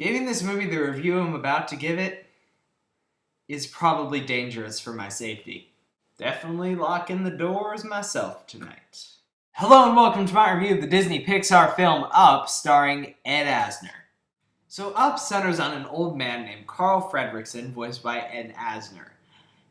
Giving this movie the review I'm about to give it is probably dangerous for my safety. Definitely locking the doors myself tonight. Hello and welcome to my review of the Disney Pixar film Up, starring Ed Asner. So Up centers on an old man named Carl Fredricksen, voiced by Ed Asner.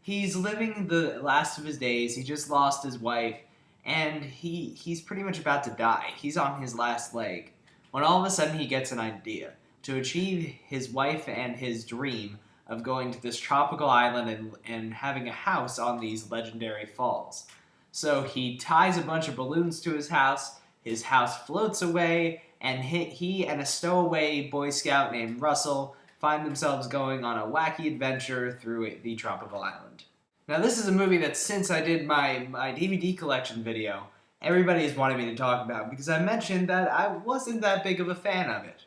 He's living the last of his days, he just lost his wife, and he's pretty much about to die. He's on his last leg, when all of a sudden he gets an idea to achieve his wife and his dream of going to this tropical island and having a house on these legendary falls. So he ties a bunch of balloons to his house floats away, and he and a stowaway Boy Scout named Russell find themselves going on a wacky adventure through the tropical island. Now this is a movie that since I did my DVD collection video, everybody has wanted me to talk about because I mentioned that I wasn't that big of a fan of it.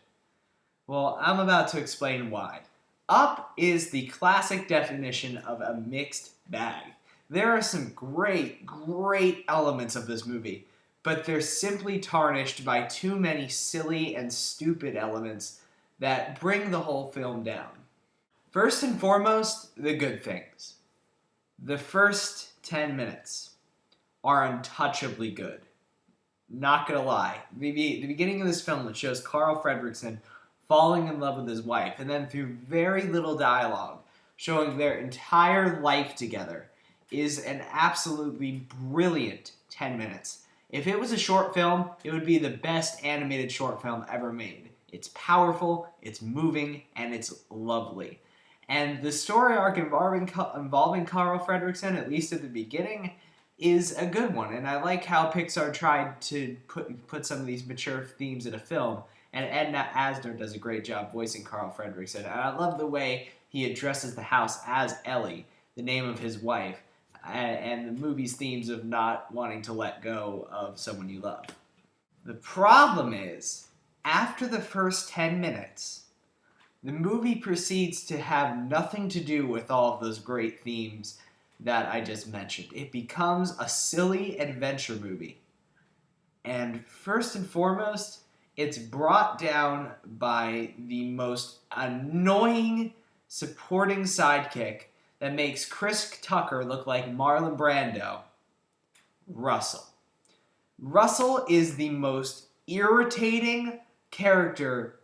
Well, I'm about to explain why. Up is the classic definition of a mixed bag. There are some great elements of this movie, but they're simply tarnished by too many silly and stupid elements that bring the whole film down. First and foremost, the good things. The first 10 minutes are untouchably good. Not gonna lie. The beginning of this film, it shows Carl Fredricksen falling in love with his wife, and then through very little dialogue, showing their entire life together, is an absolutely brilliant 10 minutes. If it was a short film, it would be the best animated short film ever made. It's powerful, it's moving, and it's lovely. And the story arc involving Carl Fredricksen, at least at the beginning, is a good one. And I like how Pixar tried to put some of these mature themes in a film. And Ed Asner does a great job voicing Carl Fredricksen. And I love the way he addresses the house as Ellie, the name of his wife, and the movie's themes of not wanting to let go of someone you love. The problem is, after the first 10 minutes, the movie proceeds to have nothing to do with all of those great themes that I just mentioned. It becomes a silly adventure movie. And first and foremost, it's brought down by the most annoying supporting sidekick that makes Chris Tucker look like Marlon Brando, Russell. Russell is the most irritating character.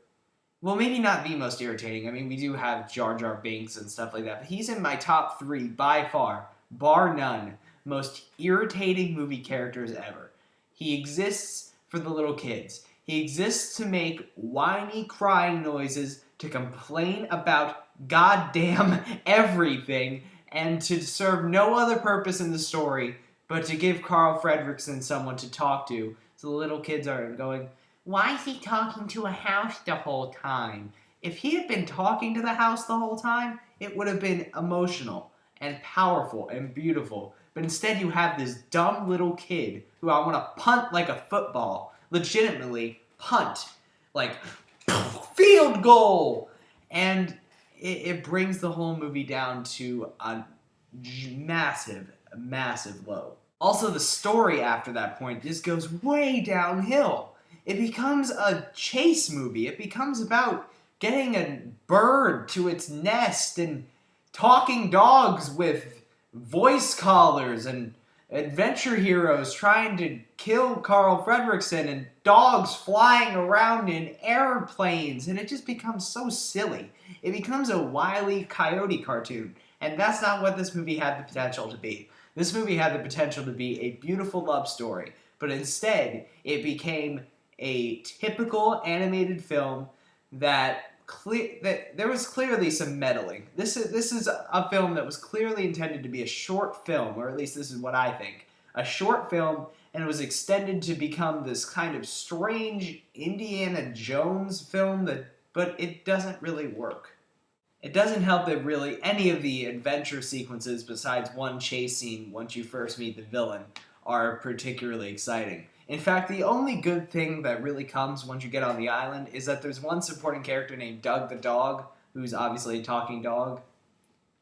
Well, maybe not the most irritating. I mean, we do have Jar Jar Binks and stuff like that, but he's in my top 3 by far, bar none, most irritating movie characters ever. He exists for the little kids. He exists to make whiny crying noises, to complain about goddamn everything, and to serve no other purpose in the story but to give Carl Fredricksen someone to talk to. So the little kids are going, why is he talking to a house the whole time? If he had been talking to the house the whole time, it would have been emotional and powerful and beautiful. But instead you have this dumb little kid who I want to punt like a football. Legitimately punt. Like, field goal! And it brings the whole movie down to a massive low. Also, the story after that point just goes way downhill. It becomes a chase movie. It becomes about getting a bird to its nest and talking dogs with voice collars and adventure heroes trying to kill Carl Fredricksen and dogs flying around in airplanes, and it just becomes so silly. It becomes a Wile E. Coyote cartoon, and that's not what this movie had the potential to be. This movie had the potential to be a beautiful love story, but instead it became a typical animated film that there was clearly some meddling. This is a film that was clearly intended to be a short film, or at least this is what I think. A short film, and it was extended to become this kind of strange Indiana Jones film, but it doesn't really work. It doesn't help that really any of the adventure sequences besides one chase scene once you first meet the villain are particularly exciting. In fact, the only good thing that really comes once you get on the island is that there's one supporting character named Doug the dog, who's obviously a talking dog.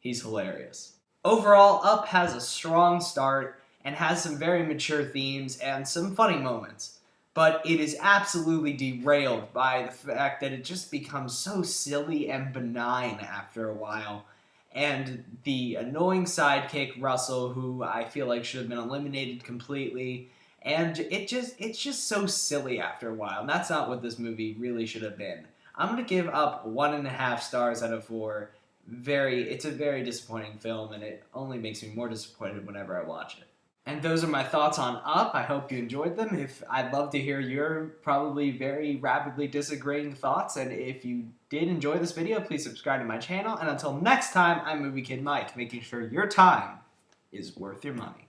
He's hilarious. Overall, Up has a strong start and has some very mature themes and some funny moments. but it is absolutely derailed by the fact that it just becomes so silly and benign after a while. And the annoying sidekick, Russell, who I feel like should have been eliminated completely. And it's just so silly after a while. And that's not what this movie really should have been. I'm gonna give up 1.5 stars out of 4. It's a very disappointing film, and it only makes me more disappointed whenever I watch it. And those are my thoughts on Up. I hope you enjoyed them. I'd love to hear your probably very rapidly disagreeing thoughts. And if you did enjoy this video, please subscribe to my channel. And until next time, I'm Movie Kid Mike, making sure your time is worth your money.